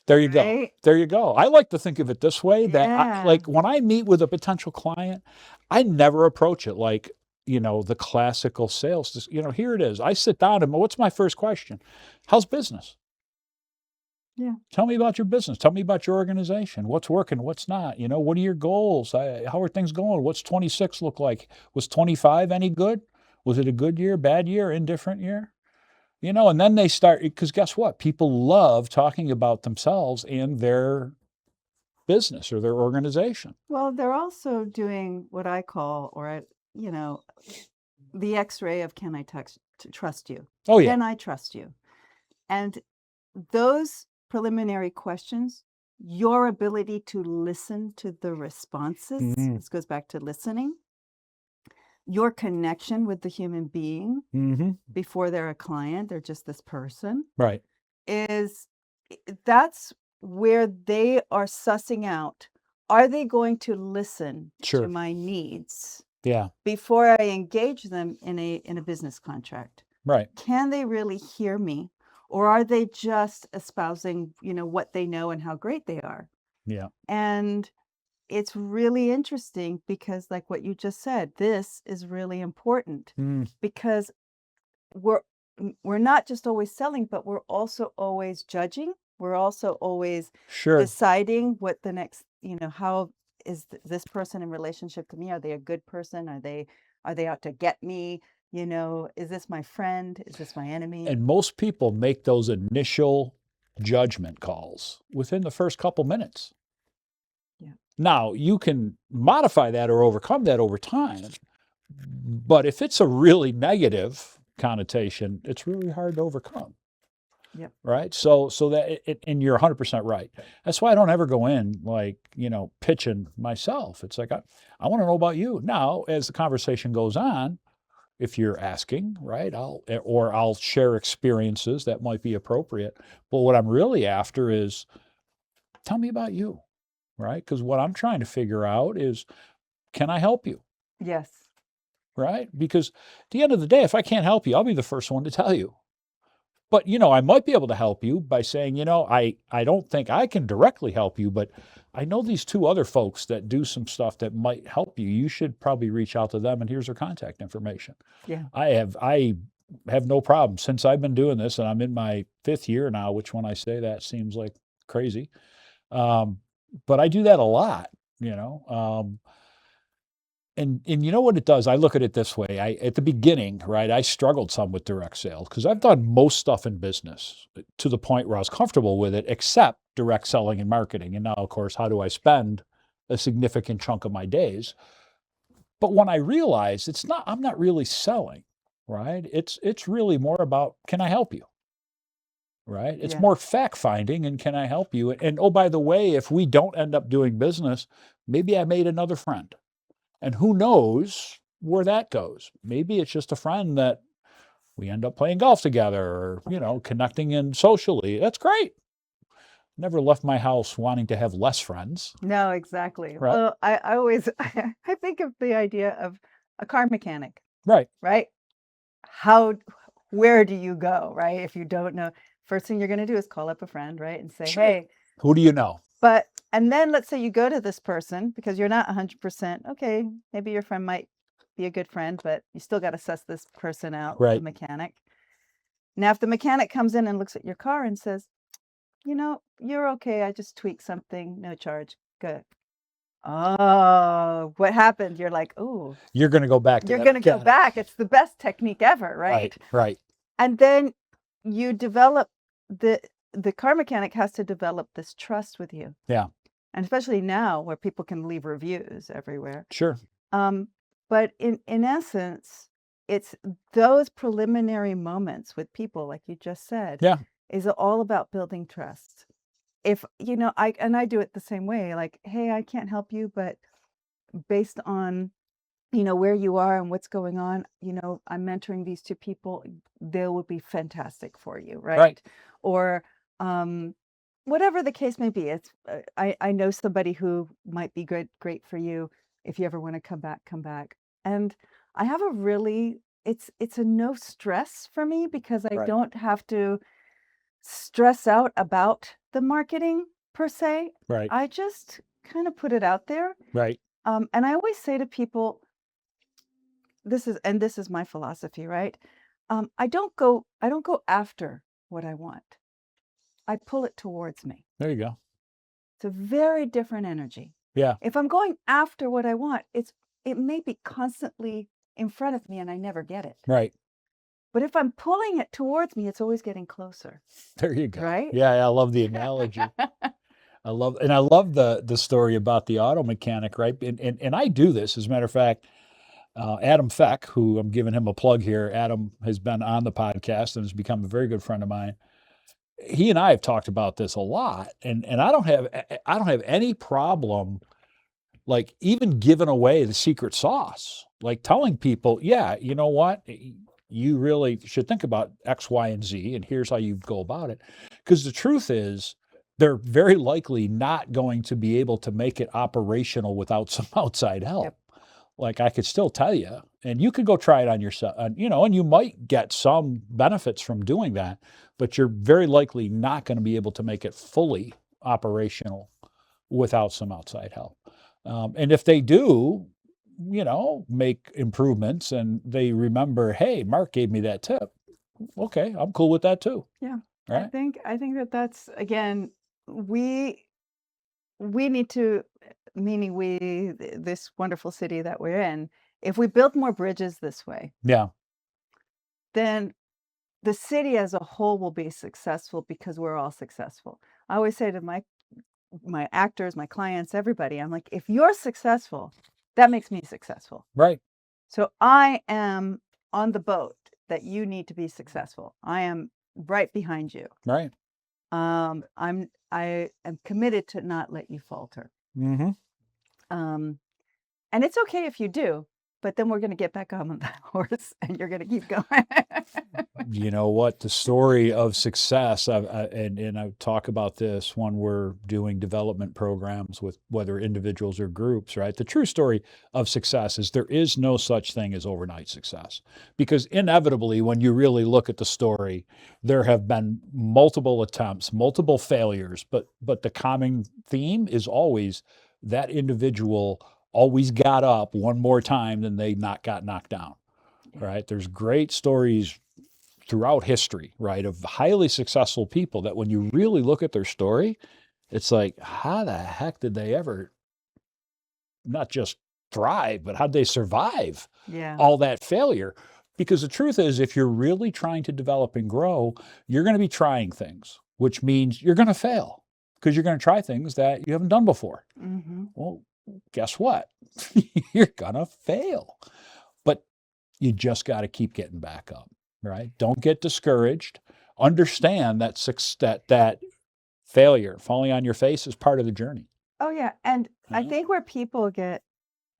[SPEAKER 1] There you go.
[SPEAKER 2] Right?
[SPEAKER 1] There you go. I like to think of it this way that
[SPEAKER 2] Yeah.
[SPEAKER 1] like when I meet with a potential client, I never approach it like, the classical sales. Here it is. I sit down and what's my first question? How's business?
[SPEAKER 2] Yeah.
[SPEAKER 1] Tell me about your business. Tell me about your organization. What's working? What's not? What are your goals? How are things going? What's 26 look like? Was 25 any good? Was it a good year, bad year, indifferent year? And then they start, because guess what? People love talking about themselves and their business or their organization.
[SPEAKER 2] Well, they're also doing what I call, the X-ray of can I trust you?
[SPEAKER 1] Oh, yeah.
[SPEAKER 2] Can I trust you? And those preliminary questions, your ability to listen to the responses,
[SPEAKER 1] Mm-hmm.
[SPEAKER 2] this goes back to listening, your connection with the human being
[SPEAKER 1] Mm-hmm.
[SPEAKER 2] before they're a client, they're just this person,
[SPEAKER 1] Right.
[SPEAKER 2] that's where they are sussing out, are they going to listen to
[SPEAKER 1] Sure.
[SPEAKER 2] my needs
[SPEAKER 1] Yeah.
[SPEAKER 2] before I engage them in a business contract?
[SPEAKER 1] Right.
[SPEAKER 2] Can they really hear me? Or are they just espousing, what they know and how great they are?
[SPEAKER 1] Yeah.
[SPEAKER 2] And it's really interesting because, like what you just said, this is really important
[SPEAKER 1] Mm,
[SPEAKER 2] because we're we're not just always selling, but we're also always judging. We're also always
[SPEAKER 1] sure.
[SPEAKER 2] deciding what the next, how is this person in relationship to me? Are they a good person? Are they out to get me? Is this my friend? Is this my enemy?
[SPEAKER 1] And most people make those initial judgment calls within the first couple minutes.
[SPEAKER 2] Yeah.
[SPEAKER 1] Now, you can modify that or overcome that over time. But if it's a really negative connotation, it's really hard to overcome.
[SPEAKER 2] Yep.
[SPEAKER 1] Right. So that and you're 100% right. That's why I don't ever go in like, pitching myself. It's like, I want to know about you. Now, as the conversation goes on, if you're asking, right, I'll share experiences that might be appropriate. But what I'm really after is tell me about you, right? Because what I'm trying to figure out is, can I help you?
[SPEAKER 2] Yes.
[SPEAKER 1] Right? Because at the end of the day, if I can't help you, I'll be the first one to tell you. But, I might be able to help you by saying, I don't think I can directly help you, but I know these two other folks that do some stuff that might help you. You should probably reach out to them, and here's their contact information.
[SPEAKER 2] Yeah.
[SPEAKER 1] I have no problem since I've been doing this, and I'm in my 5th year now, which when I say that seems like crazy. But I do that a lot, and you know what it does? I look at it this way. At the beginning, right, I struggled some with direct sales because I've done most stuff in business to the point where I was comfortable with it, except direct selling and marketing. And now, of course, how do I spend a significant chunk of my days? But when I realized I'm not really selling, right? It's really more about, can I help you? Right? It's
[SPEAKER 2] Yeah.
[SPEAKER 1] more fact finding and can I help you? And oh, by the way, if we don't end up doing business, maybe I made another friend. And who knows where that goes? Maybe it's just a friend that we end up playing golf together or, connecting in socially. That's great. Never left my house wanting to have less friends.
[SPEAKER 2] No, exactly.
[SPEAKER 1] Right.
[SPEAKER 2] Well, I always I think of the idea of a car mechanic,
[SPEAKER 1] Right.
[SPEAKER 2] right? Where do you go, right? If you don't know, first thing you're going to do is call up a friend, right? And say,
[SPEAKER 1] Sure.
[SPEAKER 2] hey,
[SPEAKER 1] Who do you know?
[SPEAKER 2] and then let's say you go to this person because you're not 100%. Okay, maybe your friend might be a good friend, but you still got to suss this person out, the
[SPEAKER 1] Right.
[SPEAKER 2] mechanic. Now, if the mechanic comes in and looks at your car and says, you're okay, I just tweaked something, no charge, good. Oh, what happened? You're like, oh,
[SPEAKER 1] You're going to go back to
[SPEAKER 2] you're
[SPEAKER 1] that
[SPEAKER 2] going to go
[SPEAKER 1] mechanic.
[SPEAKER 2] back. It's the best technique ever, right?
[SPEAKER 1] Right. Right.
[SPEAKER 2] And then you develop the car mechanic has to develop this trust with you.
[SPEAKER 1] Yeah.
[SPEAKER 2] And especially now where people can leave reviews everywhere.
[SPEAKER 1] Sure.
[SPEAKER 2] But in essence, it's those preliminary moments with people, like you just said,
[SPEAKER 1] Yeah.
[SPEAKER 2] is all about building trust. If, I do it the same way, like, hey, I can't help you, but based on, where you are and what's going on, I'm mentoring these two people, they will be fantastic for you, right?
[SPEAKER 1] Right.
[SPEAKER 2] Or whatever the case may be. It's I know somebody who might be great for you. If you ever want to come back. And I have a really it's a no stress for me because I
[SPEAKER 1] Right.
[SPEAKER 2] don't have to stress out about the marketing per se.
[SPEAKER 1] Right.
[SPEAKER 2] I just kind of put it out there.
[SPEAKER 1] Right.
[SPEAKER 2] And I always say to people, this is my philosophy, right? I don't go after what I want. I pull it towards me.
[SPEAKER 1] There you go.
[SPEAKER 2] It's a very different energy.
[SPEAKER 1] Yeah.
[SPEAKER 2] If I'm going after what I want, it may be constantly in front of me and I never get it.
[SPEAKER 1] Right.
[SPEAKER 2] But if I'm pulling it towards me, it's always getting closer.
[SPEAKER 1] There you go.
[SPEAKER 2] Right?
[SPEAKER 1] Yeah, I love the analogy. I love the story about the auto mechanic, right? And I do this. As a matter of fact, Adam Feck, who I'm giving him a plug here, Adam has been on the podcast and has become a very good friend of mine. He and I have talked about this a lot, and I don't have any problem like even giving away the secret sauce, like telling people, yeah, you know what, you really should think about X, Y, and Z, and here's how you go about it. Because the truth is, they're very likely not going to be able to make it operational without some outside help.
[SPEAKER 2] Yep.
[SPEAKER 1] Like I could still tell you, and you could go try it on yourself, and you might get some benefits from doing that, but you're very likely not going to be able to make it fully operational without some outside help. And if they do, make improvements and they remember, hey, Mark gave me that tip. Okay, I'm cool with that too.
[SPEAKER 2] Yeah.
[SPEAKER 1] Right.
[SPEAKER 2] I think that's, again, we need to, meaning this wonderful city that we're in, if we built more bridges this way,
[SPEAKER 1] Yeah.
[SPEAKER 2] then the city as a whole will be successful because we're all successful. I always say to my actors, my clients, everybody, I'm like, if you're successful, that makes me successful.
[SPEAKER 1] Right.
[SPEAKER 2] So I am on the boat that you need to be successful. I am right behind you.
[SPEAKER 1] Right.
[SPEAKER 2] I am committed to not let you falter.
[SPEAKER 1] Mm-hmm.
[SPEAKER 2] And it's okay if you do, but then we're going to get back on that horse and you're going to keep going.
[SPEAKER 1] You know what? The story of success, and I talk about this when we're doing development programs with whether individuals or groups, right? The true story of success is there is no such thing as overnight success. Because inevitably, when you really look at the story, there have been multiple attempts, multiple failures, but the common theme is always that individual always got up one more time than they got knocked down, right? There's great stories throughout history, right, of highly successful people that when you really look at their story, it's like, how the heck did they ever not just thrive, but how'd they survive all that failure? Because the truth is, if you're really trying to develop and grow, you're going to be trying things, which means you're going to fail because you're going to try things that you haven't done before.
[SPEAKER 2] Mm-hmm.
[SPEAKER 1] Well, guess what? You're going to fail. But you just got to keep getting back up, right? Don't get discouraged. Understand that failure, falling on your face, is part of the journey.
[SPEAKER 2] Oh, yeah. And I think where people get,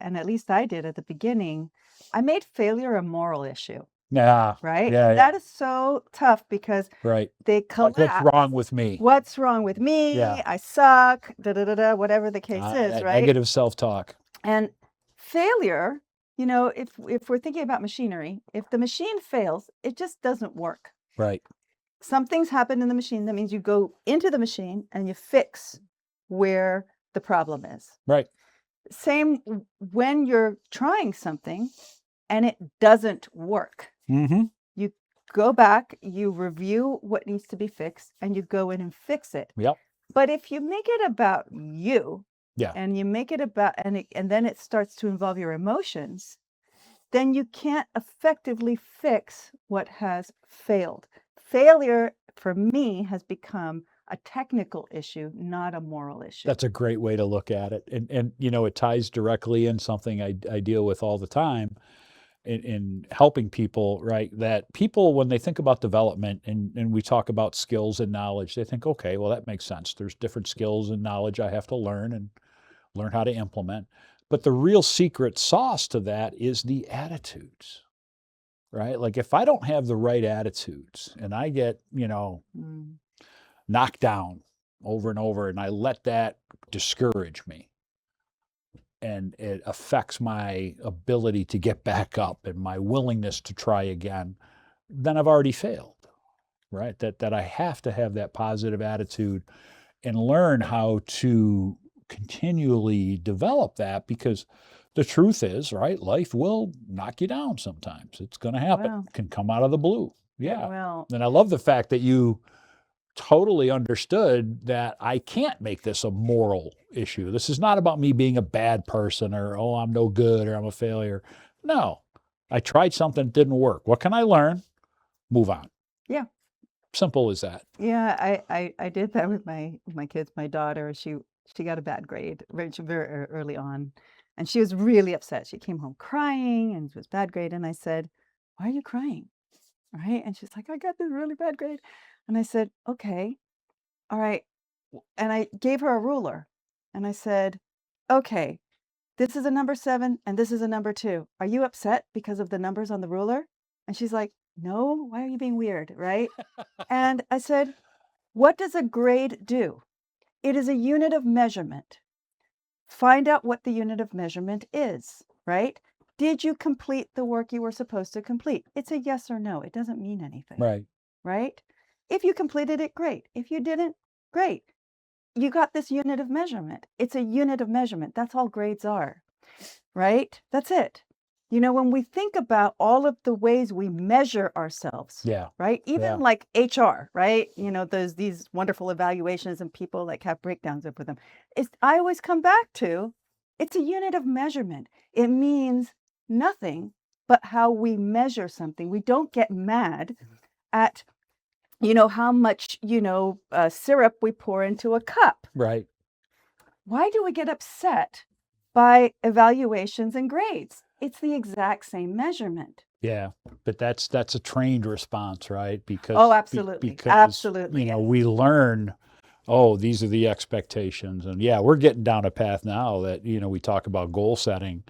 [SPEAKER 2] and at least I did at the beginning, I made failure a moral issue.
[SPEAKER 1] Yeah.
[SPEAKER 2] Right?
[SPEAKER 1] Yeah.
[SPEAKER 2] That is so tough because they collapse.
[SPEAKER 1] What's wrong with me?
[SPEAKER 2] What's wrong with me?
[SPEAKER 1] Yeah.
[SPEAKER 2] I suck, whatever the case is, right?
[SPEAKER 1] Negative self-talk.
[SPEAKER 2] And failure, if we're thinking about machinery, if the machine fails, it just doesn't work.
[SPEAKER 1] Right.
[SPEAKER 2] Something's happened in the machine. That means you go into the machine and you fix where the problem is.
[SPEAKER 1] Right.
[SPEAKER 2] Same when you're trying something and it doesn't work.
[SPEAKER 1] Mm-hmm.
[SPEAKER 2] You go back, you review what needs to be fixed, and you go in and fix it.
[SPEAKER 1] Yep.
[SPEAKER 2] But if you make it about you, and you make it about, and then it starts to involve your emotions, then you can't effectively fix what has failed. Failure, for me, has become a technical issue, not a moral issue.
[SPEAKER 1] That's a great way to look at it. And it ties directly in something I deal with all the time in helping people, right? That people, when they think about development and we talk about skills and knowledge, they think, okay, well, that makes sense. There's different skills and knowledge I have to learn and learn how to implement. But the real secret sauce to that is the attitudes, right? Like if I don't have the right attitudes and I get, knocked down over and over and I let that discourage me, and it affects my ability to get back up and my willingness to try again, then I've already failed, right? That I have to have that positive attitude and learn how to continually develop that, because the truth is, right, life will knock you down sometimes. It's going to happen. It can come out of the blue. Yeah.
[SPEAKER 2] Well,
[SPEAKER 1] and I love the fact that you totally understood that I can't make this a moral issue. This is not about me being a bad person or, oh, I'm no good or I'm a failure. No, I tried something that didn't work. What can I learn? Move on.
[SPEAKER 2] Yeah.
[SPEAKER 1] Simple as that.
[SPEAKER 2] Yeah, I did that with my kids. My daughter, she got a bad grade very early on, and she was really upset. She came home crying, and it was bad grade. And I said, "Why are you crying?" Right? And she's like, "I got this really bad grade." And I said, "Okay, all right." And I gave her a ruler, and I said, "Okay, this is a number 7, and this is a number 2. Are you upset because of the numbers on the ruler?" And she's like, "No. Why are you being weird?" Right? And I said, what does a grade do? It is a unit of measurement. Find out what the unit of measurement is, right? Did you complete the work you were supposed to complete? It's a yes or no. It doesn't mean anything,
[SPEAKER 1] Right.
[SPEAKER 2] right? If you completed it, great. If you didn't, great. You got this unit of measurement. It's a unit of measurement. That's all grades are, right? That's it. When we think about all of the ways we measure ourselves,
[SPEAKER 1] Yeah.
[SPEAKER 2] right?
[SPEAKER 1] Yeah.
[SPEAKER 2] Even like HR, right? There's these wonderful evaluations and people like have breakdowns over them. I always come back to, it's a unit of measurement. It means nothing but how we measure something. We don't get mad at, how much, syrup we pour into a cup.
[SPEAKER 1] Right.
[SPEAKER 2] Why do we get upset by evaluations and grades? It's the exact same measurement.
[SPEAKER 1] Yeah, but that's a trained response, right? Because
[SPEAKER 2] Oh, absolutely.
[SPEAKER 1] because
[SPEAKER 2] Absolutely.
[SPEAKER 1] we learn, oh, these are the expectations, and yeah, we're getting down a path now that we talk about goal setting,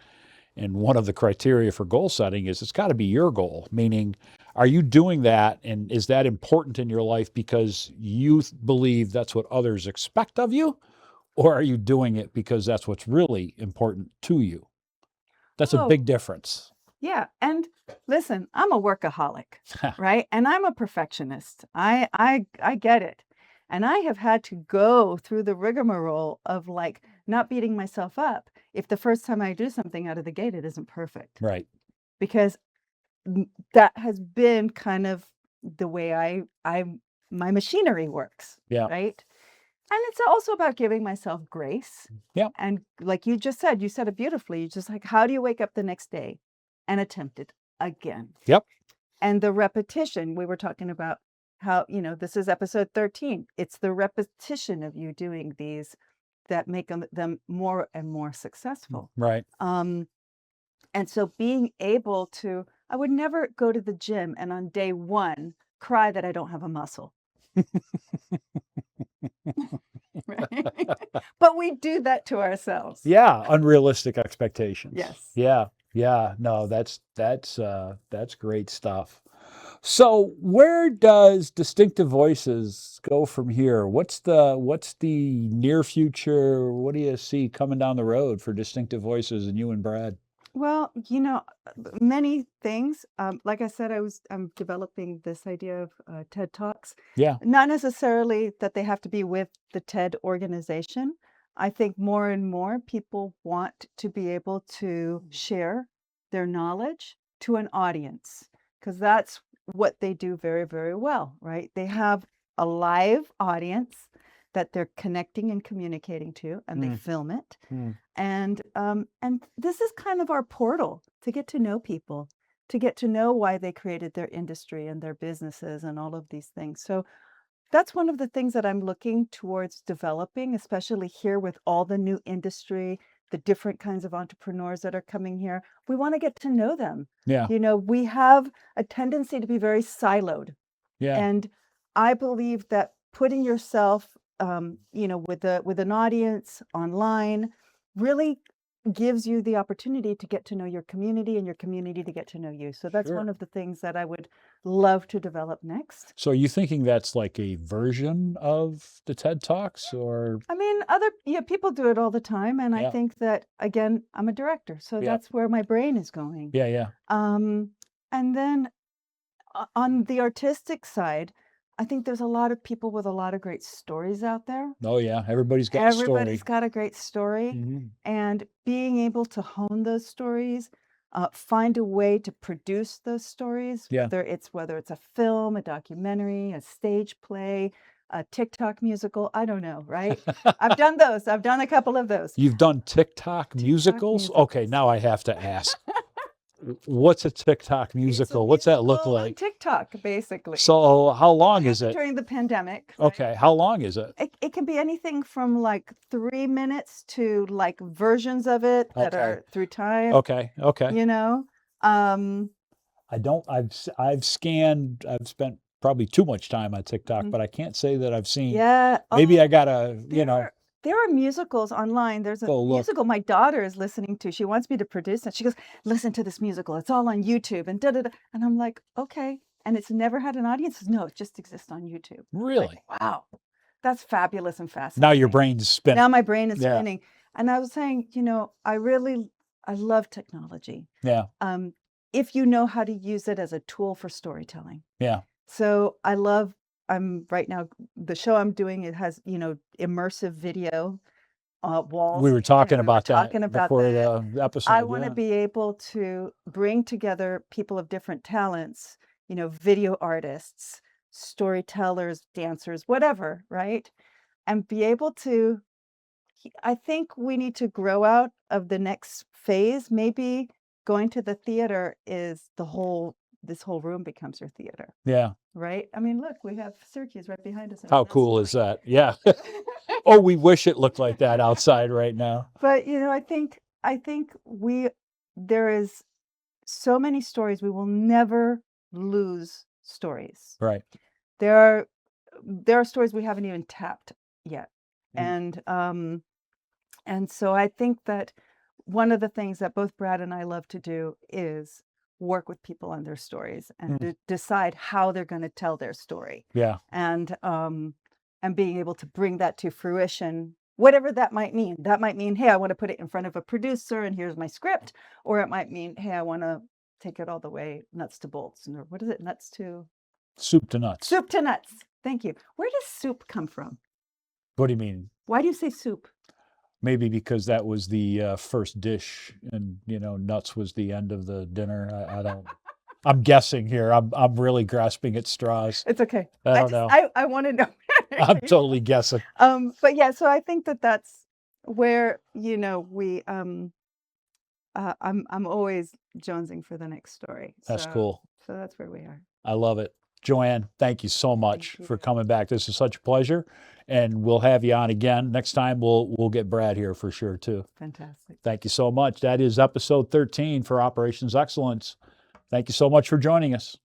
[SPEAKER 1] and one of the criteria for goal setting is it's got to be your goal. Meaning, are you doing that, and is that important in your life because you believe that's what others expect of you, or are you doing it because that's what's really important to you? That's a big
[SPEAKER 2] Oh,
[SPEAKER 1] difference.
[SPEAKER 2] yeah. And listen, I'm a workaholic, right? And I'm a perfectionist. I get it. And I have had to go through the rigmarole of like not beating myself up if the first time I do something out of the gate it isn't perfect.
[SPEAKER 1] Right.
[SPEAKER 2] Because that has been kind of the way my machinery works,
[SPEAKER 1] Yeah.
[SPEAKER 2] right? And it's also about giving myself grace.
[SPEAKER 1] Yeah.
[SPEAKER 2] And like you just said, you said it beautifully. You just like, how do you wake up the next day and attempt it again?
[SPEAKER 1] Yep.
[SPEAKER 2] And the repetition, we were talking about how, this is episode 13. It's the repetition of you doing these that make them more and more successful.
[SPEAKER 1] Right.
[SPEAKER 2] And so being able to, I would never go to the gym and on day 1 cry that I don't have a muscle. Right? But we do that to ourselves.
[SPEAKER 1] Yeah, unrealistic expectations.
[SPEAKER 2] Yes.
[SPEAKER 1] Yeah. Yeah. No, that's great stuff. So where does Distinctive Voices go from here? What's the near future? What do you see coming down the road for Distinctive Voices and you and Brad?
[SPEAKER 2] Well, many things. Like I said, I'm developing this idea of TED Talks.
[SPEAKER 1] Yeah.
[SPEAKER 2] Not necessarily that they have to be with the TED organization. I think more and more people want to be able to share their knowledge to an audience because that's what they do very, very well, right? They have a live audience that they're connecting and communicating to, and they film it. And this is kind of our portal to get to know people, to get to know why they created their industry and their businesses and all of these things. So that's one of the things that I'm looking towards developing, especially here with all the new industry, the different kinds of entrepreneurs that are coming here. We want to get to know them.
[SPEAKER 1] Yeah.
[SPEAKER 2] We have a tendency to be very siloed.
[SPEAKER 1] Yeah.
[SPEAKER 2] And I believe that putting yourself, with an audience online really gives you the opportunity to get to know your community and your community to get to know you. So that's
[SPEAKER 1] Sure.
[SPEAKER 2] one of the things that I would love to develop next.
[SPEAKER 1] So are you thinking that's like a version of the TED Talks or?
[SPEAKER 2] I mean, people do it all the time. And I
[SPEAKER 1] Yeah.
[SPEAKER 2] think that, again, I'm a director. So
[SPEAKER 1] Yeah.
[SPEAKER 2] that's where my brain is going.
[SPEAKER 1] Yeah. Yeah.
[SPEAKER 2] And then on the artistic side, I think there's a lot of people with a lot of great stories out there.
[SPEAKER 1] Oh yeah. Everybody's got a story.
[SPEAKER 2] Everybody's got a great story.
[SPEAKER 1] Mhm.
[SPEAKER 2] And being able to hone those stories, find a way to produce those stories,
[SPEAKER 1] Yeah.
[SPEAKER 2] whether it's a film, a documentary, a stage play, a TikTok musical. I don't know, right? I've done those. I've done a couple of those.
[SPEAKER 1] You've done TikTok musicals? Okay, now I have to ask. What's a TikTok
[SPEAKER 2] It's a
[SPEAKER 1] musical? What's that look
[SPEAKER 2] musical on
[SPEAKER 1] like?
[SPEAKER 2] TikTok, basically.
[SPEAKER 1] So how long is it?
[SPEAKER 2] During the pandemic, right?
[SPEAKER 1] Okay, how long is it?
[SPEAKER 2] It can be anything from like 3 minutes to like versions of it that
[SPEAKER 1] Okay.
[SPEAKER 2] are through time,
[SPEAKER 1] Okay, okay.
[SPEAKER 2] you know? Um,
[SPEAKER 1] I've scanned, I've spent probably too much time on TikTok,
[SPEAKER 2] Mhm.
[SPEAKER 1] but I can't say that I've seen.
[SPEAKER 2] yeah.
[SPEAKER 1] Maybe
[SPEAKER 2] Oh,
[SPEAKER 1] I gotta,
[SPEAKER 2] there are musicals online. There's a
[SPEAKER 1] go look.
[SPEAKER 2] musical my daughter is listening to. She wants me to produce it. She goes, "Listen to this musical. It's all on YouTube." And da da da. And I'm like, "Okay." And it's never had an audience? No, it just exists on YouTube.
[SPEAKER 1] Really?
[SPEAKER 2] Like, wow. That's fabulous and
[SPEAKER 1] Now
[SPEAKER 2] fascinating.
[SPEAKER 1] your brain's spinning.
[SPEAKER 2] Now my brain is
[SPEAKER 1] Yeah.
[SPEAKER 2] spinning. And I was saying, I love technology.
[SPEAKER 1] Yeah,
[SPEAKER 2] If you know how to use it as a tool for storytelling.
[SPEAKER 1] yeah.
[SPEAKER 2] So I'm right now, the show I'm doing, it has, immersive video walls.
[SPEAKER 1] We were talking
[SPEAKER 2] We were
[SPEAKER 1] about that
[SPEAKER 2] talking about
[SPEAKER 1] before
[SPEAKER 2] that.
[SPEAKER 1] the episode.
[SPEAKER 2] I want to
[SPEAKER 1] Yeah.
[SPEAKER 2] be able to bring together people of different talents, video artists, storytellers, dancers, whatever, right? And be able to, I think we need to grow out of the next phase. Maybe going to the theater is this whole room becomes your theater,
[SPEAKER 1] Yeah.
[SPEAKER 2] right? I mean, look, we have Syracuse right behind us.
[SPEAKER 1] How cool is that? Yeah. Oh, we wish it looked like that outside right now.
[SPEAKER 2] But I think there is so many stories. We will never lose stories.
[SPEAKER 1] Right.
[SPEAKER 2] There are stories we haven't even tapped yet.
[SPEAKER 1] Mm.
[SPEAKER 2] And so I think that one of the things that both Brad and I love to do is work with people on their stories and decide how they're going to tell their story.
[SPEAKER 1] Yeah.
[SPEAKER 2] And being able to bring that to fruition, whatever that might mean. That might mean, hey, I want to put it in front of a producer and here's my script. Or it might mean, hey, I want to take it all the way nuts to bolts. Or what is it?
[SPEAKER 1] Soup to nuts.
[SPEAKER 2] Soup to nuts. Thank you. Where does soup come from?
[SPEAKER 1] What do you mean?
[SPEAKER 2] Why do you say soup?
[SPEAKER 1] Maybe because that was the first dish, and nuts was the end of the dinner. I don't. I'm guessing here. I'm really grasping at straws.
[SPEAKER 2] It's okay.
[SPEAKER 1] I don't know.
[SPEAKER 2] I want to know.
[SPEAKER 1] I'm totally guessing.
[SPEAKER 2] But yeah, so I think that's where we I'm always jonesing for the next story.
[SPEAKER 1] That's cool.
[SPEAKER 2] So that's where we are.
[SPEAKER 1] I love it. Joann, thank you so much for coming back. This is such a pleasure, and we'll have you on again. Next time we'll get Brad here for sure too.
[SPEAKER 2] Fantastic.
[SPEAKER 1] Thank you so much. That is episode 13 for Operations Excellence. Thank you so much for joining us.